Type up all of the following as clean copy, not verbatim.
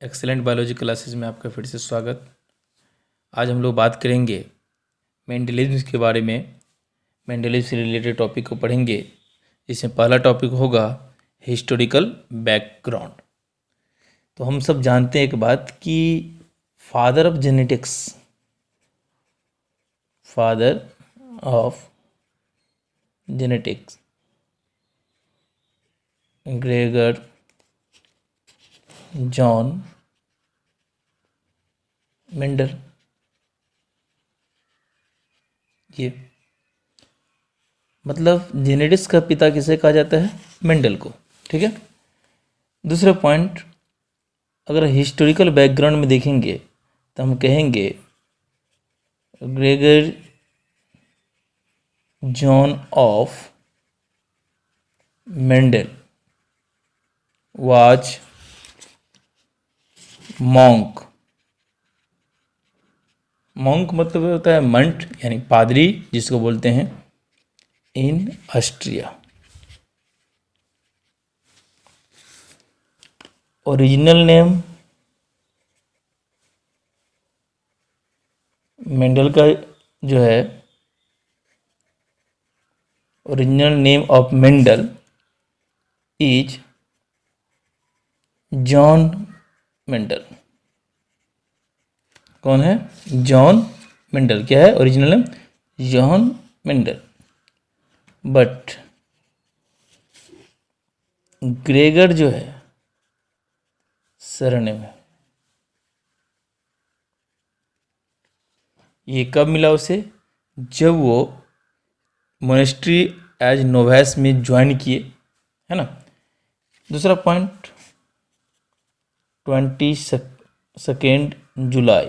Excellent biology classes में आपका फिर से स्वागत। आज हम लोग बात करेंगे मेंडलिज्म के बारे में। मेंडलिज्म से रिलेटेड टॉपिक को पढ़ेंगे। इसमें पहला टॉपिक होगा हिस्टोरिकल बैकग्राउंड। तो हम सब जानते हैं एक बात कि father of genetics Gregor John Mendel, ये मतलब जेनेटिक्स का पिता किसे कहा जाता है? मेंडल को। ठीक है। दूसरा पॉइंट, अगर हिस्टोरिकल बैकग्राउंड में देखेंगे तो हम कहेंगे Gregor John of Mendel was monk. Monk मतलब होता है मंट यानी पादरी, जिसको बोलते हैं इन ऑस्ट्रिया। ओरिजिनल नेम मेंडल का जो है, original name of Mendel is John Mendel. कौन है? John Mendel. क्या है original name? John Mendel. But Gregor जो है सरनेम है। ये कब मिला उसे? जब वो मोनेस्ट्री एज नोवाइस में ज्वाइन किए, है ना। दूसरा point, 22 July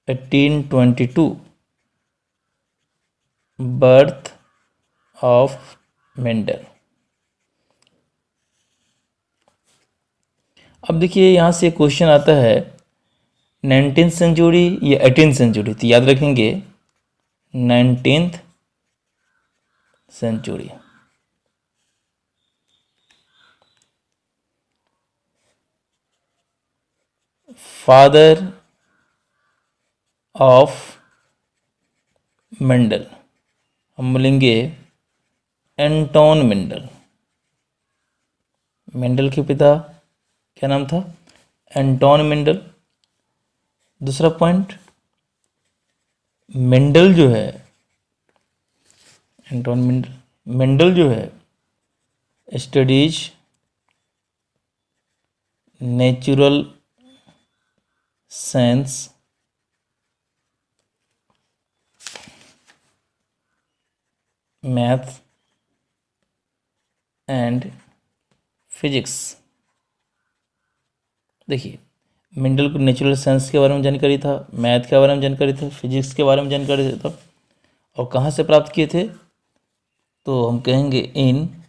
1822 birth of Mendel. अब देखिए यहाँ से क्वेश्चन आता है 19th सेंचुरी या 18th सेंचुरी, तो याद रखेंगे 19th century. Father of Mendel हम बोलेंगे एंटोन मेंडल। मेंडल के पिता क्या नाम था? Anton Mendel. दूसरा पॉइंट, मेंडल जो है, एंटोन मेंडल जो है studies natural science math and physics. देखिए, मेंडल को नेचुरल साइंस के बारे में जानकारी था, मैथ के बारे में जानकारी था, फिजिक्स के बारे में जानकारी था। और कहाँ से प्राप्त किए थे? तो हम कहेंगे इन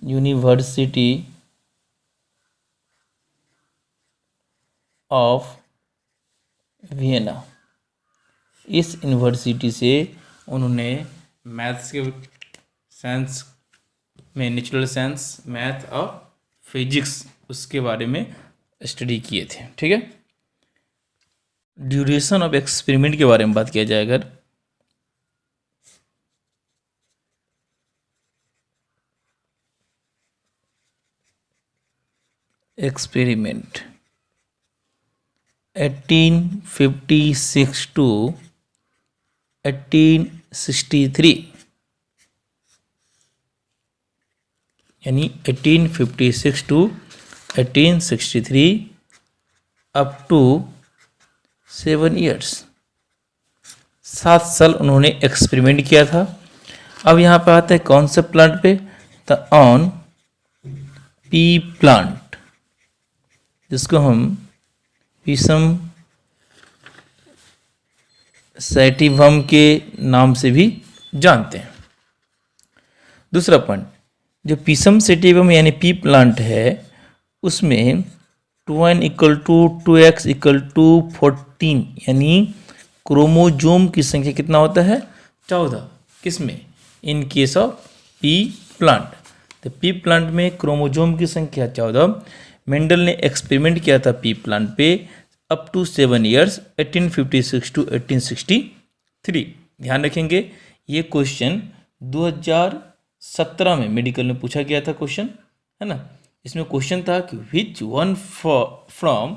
यूनिवर्सिटी ऑफ वियना। इस यूनिवर्सिटी से उन्होंने मैथ्स के साइंस में, नेचुरल साइंस, मैथ और फिजिक्स, उसके बारे में स्टडी किए थे। ठीक है। ड्यूरेशन ऑफ एक्सपेरिमेंट के बारे में बात किया जाए अगर, एक्सपेरिमेंट 1856 टू 1863, यानी 1856 टू 1863 अप टू 7 ईयर्स, 7 साल उन्होंने एक्सपेरिमेंट किया था। अब यहाँ पे आता है कौन से प्लांट पे? द ऑन पी प्लांट, जिसको हम पीसम सैटिवम के नाम से भी जानते हैं। दूसरा पॉइंट, जो पीसम सैटिवम यानी पी प्लांट है, उसमें 2n = 2x = 14, यानी क्रोमोजोम की संख्या कितना होता है? 14। किसमें? In case of pea plant. तो पी प्लांट में क्रोमोजोम की संख्या 14। मेंडल ने एक्सपेरिमेंट किया था पी प्लांट पे अप टू 7 ईयर्स 1856 टू 1863। ध्यान रखेंगे ये क्वेश्चन 2017 में मेडिकल में पूछा गया था क्वेश्चन, है ना। इसमें क्वेश्चन था कि which one from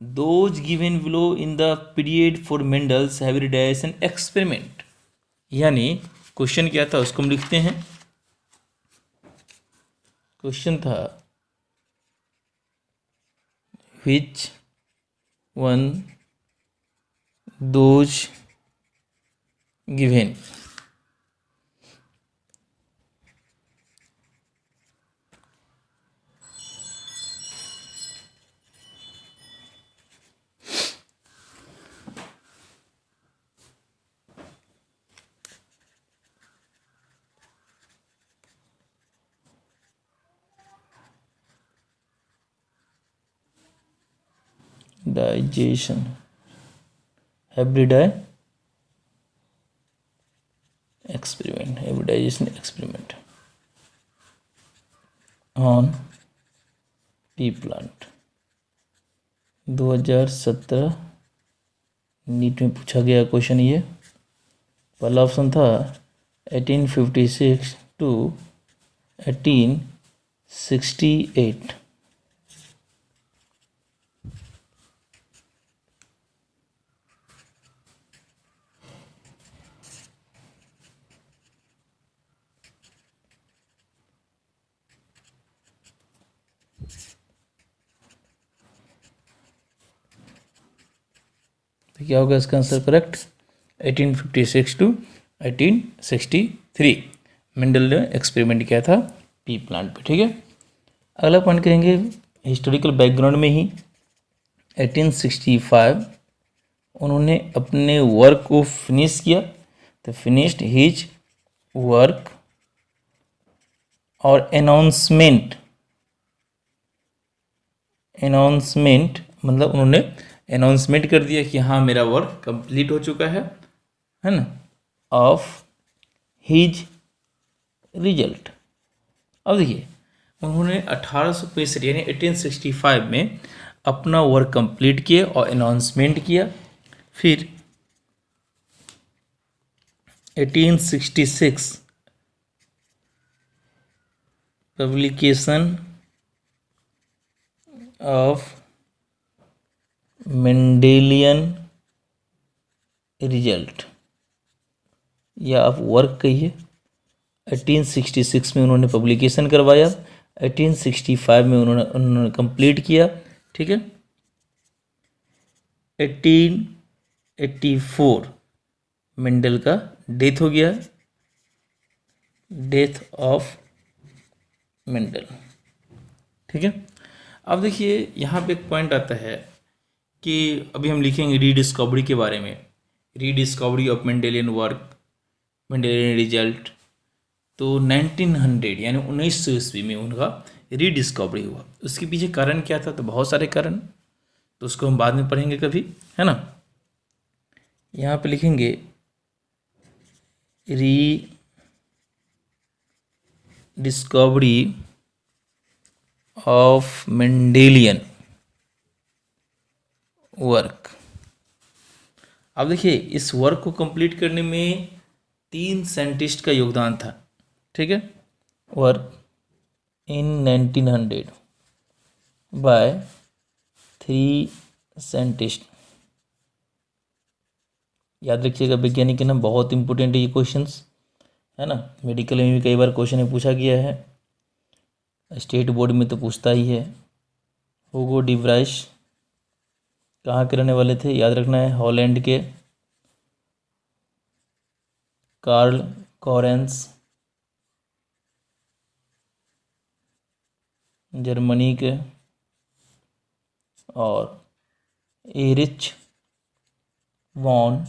those given below in the period for Mendel's hybridization experiment. यानी क्वेश्चन क्या था उसको हम लिखते हैं। क्वेश्चन था which one those given digestion hybridization experiment on pea plant 2017 NEET में पूछा गया क्वेश्चन। ये पहला ऑप्शन था 1856 टू 1868। तो क्या होगा इसका आंसर करेक्ट 1856 टू 1863 मेंडल ने एक्सपेरिमेंट किया था पी प्लांट पे। ठीक है, अगला पॉइंट करेंगे हिस्टोरिकल बैकग्राउंड में ही 1865 उन्होंने अपने वर्क को फिनिश किया। तो फिनिश्ड हिज वर्क और अनाउंसमेंट मतलब उन्होंने अनाउंसमेंट कर दिया कि हाँ मेरा वर्क कंप्लीट हो चुका है ना, ऑफ हिज रिजल्ट। अब देखिए उन्होंने 1865 यानी 1865 में अपना वर्क कंप्लीट किया और अनाउंसमेंट किया। फिर 1866 पब्लिकेशन ऑफ मेंडेलियन रिजल्ट या आप वर्क कहिए। 1866 में उन्होंने पब्लिकेशन करवाया, 1865 में उन्होंने कंप्लीट किया। ठीक है, 1884 मेंडल का डेथ हो गया, डेथ ऑफ मेंडल। ठीक है, अब देखिए यहाँ पे एक पॉइंट आता है कि अभी हम लिखेंगे रीडिस्कवरी के बारे में, rediscovery of Mendelian work, Mendelian result. तो 1900 यानी 1900 ईस्वी में उनका रीडिस्कवरी हुआ। उसके पीछे कारण क्या था? तो बहुत सारे कारण, तो उसको हम बाद में पढ़ेंगे कभी, है ना। यहाँ पे लिखेंगे रीडिस्कवरी ऑफ मेंडेलियन वर्क। अब देखिए इस वर्क को कंप्लीट करने में 3 साइंटिस्ट का योगदान था। ठीक है, वर्क इन 1900 बाय 3 साइंटिस्ट। याद रखिएगा वैज्ञानिक के नाम बहुत इंपॉर्टेंट है ये क्वेश्चंस, है ना। मेडिकल में भी कई बार क्वेश्चन में पूछा गया है, स्टेट बोर्ड में तो पूछता ही है। हुगो डी व्राइश कहाँ के रहने वाले थे? याद रखना है, हॉलैंड के। कार्ल कॉरेंस जर्मनी के, और एरिच वॉन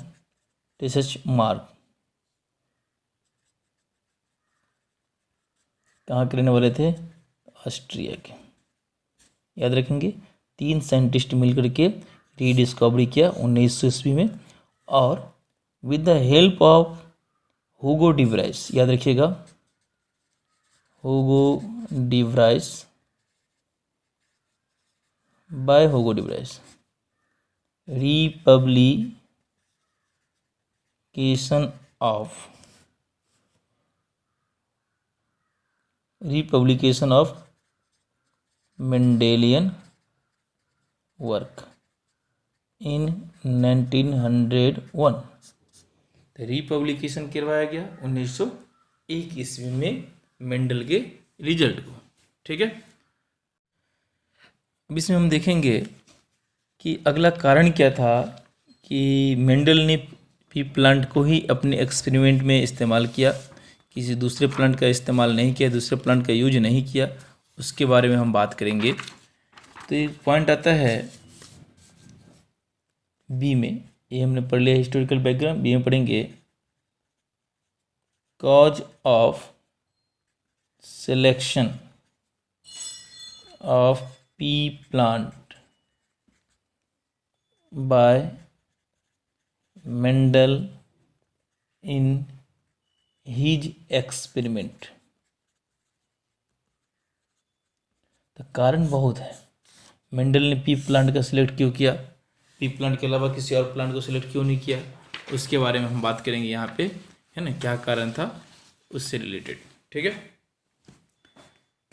टिशमार्क कहाँ के रहने वाले थे? ऑस्ट्रिया के। याद रखेंगे 3 साइंटिस्ट मिलकर के रीडिस्कवरी किया 1900 ईस्वी में, और with the help of Hugo de Vries. याद रखिएगा Hugo de Vries, by Hugo de Vries, republication of Mendelian work in 1901। तो रिपब्लिकेशन करवाया गया 1901 ईस्वी में मेंडल के रिजल्ट को। ठीक है, अब इसमें हम देखेंगे कि अगला कारण क्या था कि मेंडल ने पी प्लांट को ही अपने एक्सपेरिमेंट में इस्तेमाल किया, किसी दूसरे प्लांट का इस्तेमाल नहीं किया, दूसरे प्लांट का यूज नहीं किया, उसके बारे में हम बात करेंगे। तो एक पॉइंट आता है बी में, ये हमने पढ़ लिया हिस्टोरिकल बैकग्राउंड, बी में पढ़ेंगे cause of selection of pea plant by Mendel in his experiment. तो कारण बहुत है, मेंडल ने पी प्लांट का सिलेक्ट क्यों किया, पी प्लांट के अलावा किसी और प्लांट को सिलेक्ट क्यों नहीं किया, उसके बारे में हम बात करेंगे यहाँ पे, है ना, क्या कारण था उससे रिलेटेड। ठीक है,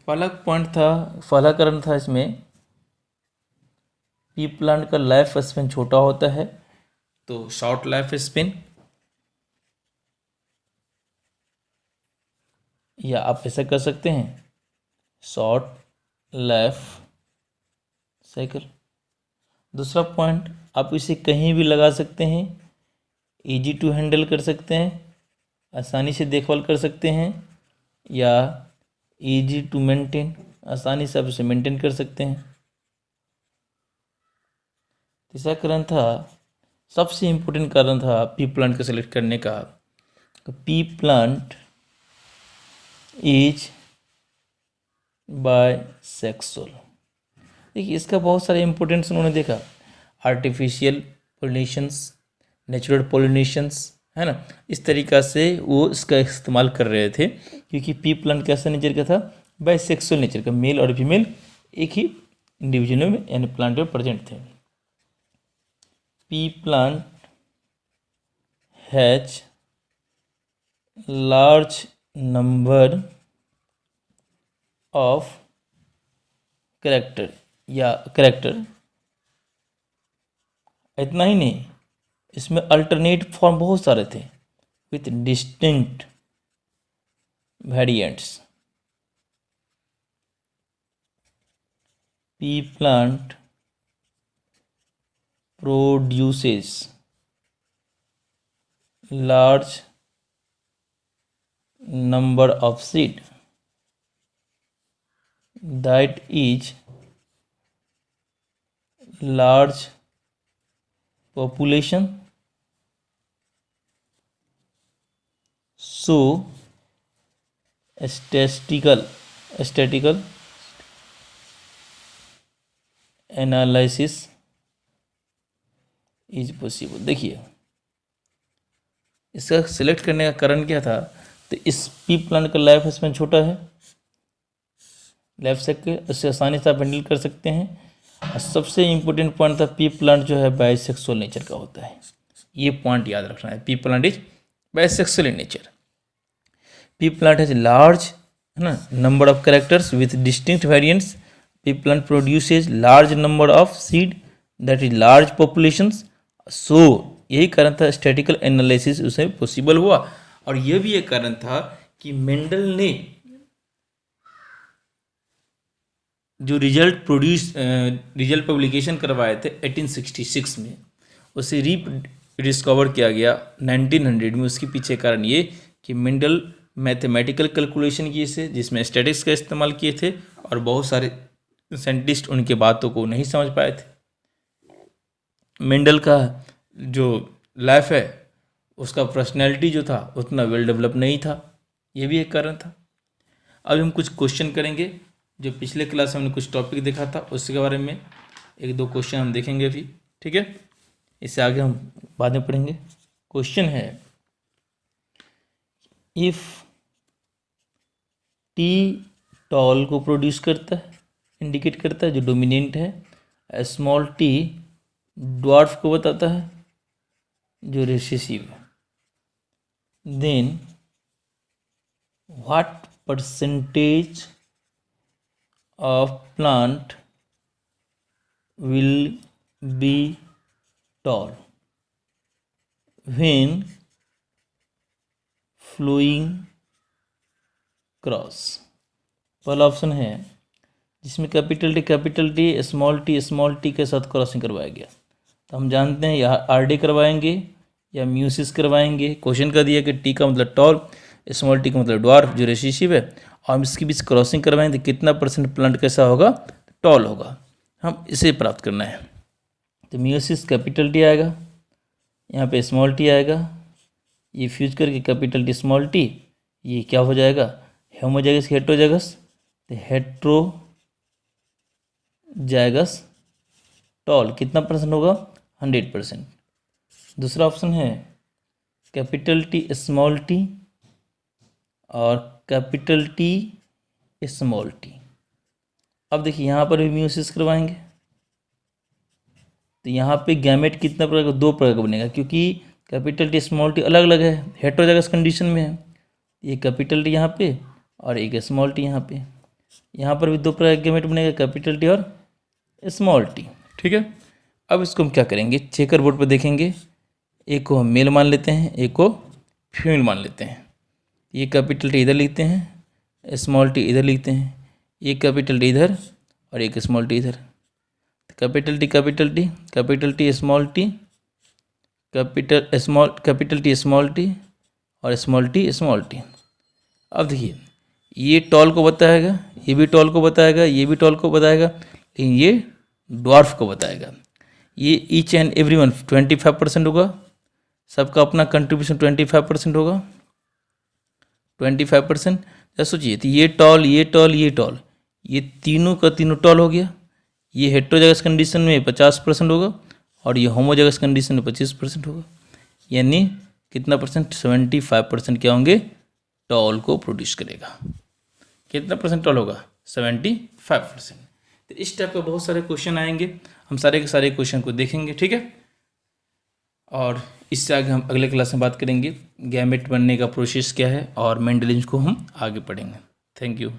पहला पॉइंट था, पहला कारण था इसमें पी प्लांट का लाइफ स्पेन छोटा होता है, तो शॉर्ट लाइफ स्पेन, या आप ऐसा कर सकते हैं शॉर्ट लाइफ साइकिल। दूसरा पॉइंट, आप इसे कहीं भी लगा सकते हैं, इजी टू हैंडल कर सकते हैं, आसानी से देखभाल कर सकते हैं, या इजी टू मेंटेन, आसानी से आप इसे मेंटेन कर सकते हैं। तीसरा कारण था, सबसे इम्पोर्टेंट कारण था पी प्लांट का सिलेक्ट करने का, पी प्लांट इज बायसेक्सुअल। देखिए इसका बहुत सारे इम्पोर्टेंट्स उन्होंने देखा, आर्टिफिशियल पोलिनेशंस, नेचुरल पोलिनेशंस, है ना, इस तरीक़ा से वो इसका इस्तेमाल कर रहे थे, क्योंकि पी प्लांट कैसा नेचर का था, बायसेक्सुअल नेचर का, मेल और फीमेल एक ही इंडिविजुअल में यानी प्लांट में प्रेजेंट थे। P plant has large number of character, इतना ही नहीं, इसमें अल्टरनेट फॉर्म बहुत सारे थे with distinct variants. Pea plant produces large number of seed, that is large population, so statistical analysis is possible। देखिए इसका सिलेक्ट करने का कारण क्या था, तो इस पी प्लांट का लाइफ स्पेन छोटा है, लाइफ साइकिल उससे आसानी से आप हैंडल कर सकते हैं, और सबसे इम्पोर्टेंट पॉइंट था पी प्लांट जो है बायसेक्सुअल नेचर का होता है, ये पॉइंट याद रखना है, pea plant is bisexual in nature. Pea plant has large, है ना, number of characters with distinct variants, pea plant produces large number of seed, that is large populations, so यही कारण था स्टैटिकल एनालिसिस उसे possible हुआ। और यह भी एक कारण था कि मेंडल ने जो रिजल्ट पब्लिकेशन करवाए थे 1866 में, उसे डिस्कवर किया गया 1900 में। उसके पीछे कारण ये कि मेंडल मैथमेटिकल कैलकुलेशन किए थे जिसमें स्टैटिक्स का इस्तेमाल किए थे, और बहुत सारे साइंटिस्ट उनके बातों को नहीं समझ पाए थे। मेंडल का जो लाइफ है, उसका पर्सनैलिटी जो था उतना वेल डेवलप नहीं था, ये भी एक कारण था। अब हम कुछ क्वेश्चन करेंगे, जो पिछले क्लास में हमने कुछ टॉपिक देखा था उसके बारे में एक दो क्वेश्चन हम देखेंगे अभी। ठीक है, इससे आगे हम बाद में पढ़ेंगे। क्वेश्चन है, इफ टी टॉल को प्रोड्यूस करता है, इंडिकेट करता है जो डोमिनेंट है। स्मॉल टी ड्वार्फ को बताता है जो रिसेसिव है। Then what percentage of plant will be tall when flowing cross. पहला ऑप्शन है जिसमें कैपिटल टी स्मॉल टी के साथ क्रॉसिंग करवाया गया, तो हम जानते हैं या आरडी करवाएंगे या म्यूसिस करवाएंगे। क्वेश्चन का दिया कि टी का मतलब टॉल, स्मॉल टी का मतलब ड्वार्फ जो रिसेसिव है, और हम इसके बीच क्रॉसिंग करवाएंगे तो कितना परसेंट प्लांट कैसा होगा, टॉल होगा। हम इसे प्राप्त करना है। तो म्यूसिस कैपिटल टी आएगा, यहाँ पे स्मॉल टी आएगा, ये फ्यूज करके कैपिटल टी स्मॉल टी, ये क्या हो जाएगा होमोजाइगस हेट्रोजाइगस, तो हेट्रोजाइगस टॉल कितना परसेंट होगा 100%। दूसरा ऑप्शन है कैपिटल टी स्मॉल टी और कैपिटल टी स्मॉल टी। अब देखिए यहाँ पर भी म्यूसिस करवाएंगे तो यहाँ पे गैमेट कितना प्रकार का, 2 प्रकार का बनेगा, क्योंकि कैपिटल टी स्मॉल टी अलग अलग है, हेट्रोजाइगस कंडीशन में है। ये कैपिटल टी यहाँ पे और एक स्मॉल टी यहाँ पे। यहाँ पर भी 2 प्रकार का गैमेट बनेगा, कैपिटल टी और स्मॉल टी। ठीक है, अब इसको हम क्या करेंगे, चेकर बोर्ड पर देखेंगे, एक को हम मेल मान लेते हैं, एक को फीमेल मान लेते हैं। ये कैपिटल टी इधर लिखते हैं, स्मॉल टी इधर लिखते हैं, एक कैपिटल टी इधर और एक स्मॉल टी इधर। Capital T small T, capital T small T और स्मॉल टी। अब देखिए ये टॉल को बताएगा, ये भी टॉल को बताएगा, ये भी टॉल को बताएगा, लेकिन ये ड्वार्फ को बताएगा। ये ईच एंड एवरी वन 25% होगा, सबका अपना कंट्रीब्यूशन 25% होगा, 25%। जैसे सोचिए तो ये टॉल, ये टॉल, ये टॉल, ये तीनों का तीनों टॉल हो गया। ये हेट्रोजाइगस कंडीशन में 50% होगा और ये होमोजाइगस कंडीशन में 25% होगा, यानी कितना परसेंट, 75% क्या होंगे, टॉल को प्रोड्यूस करेगा। कितना परसेंट टॉल होगा, 75%। तो इस टाइप के बहुत सारे क्वेश्चन आएंगे, हम सारे के सारे क्वेश्चन को देखेंगे। ठीक है, और इससे आगे हम अगले क्लास में बात करेंगे गैमेट बनने का प्रोसेस क्या है, और मेंडेलिज्म को हम आगे पढ़ेंगे। Thank you.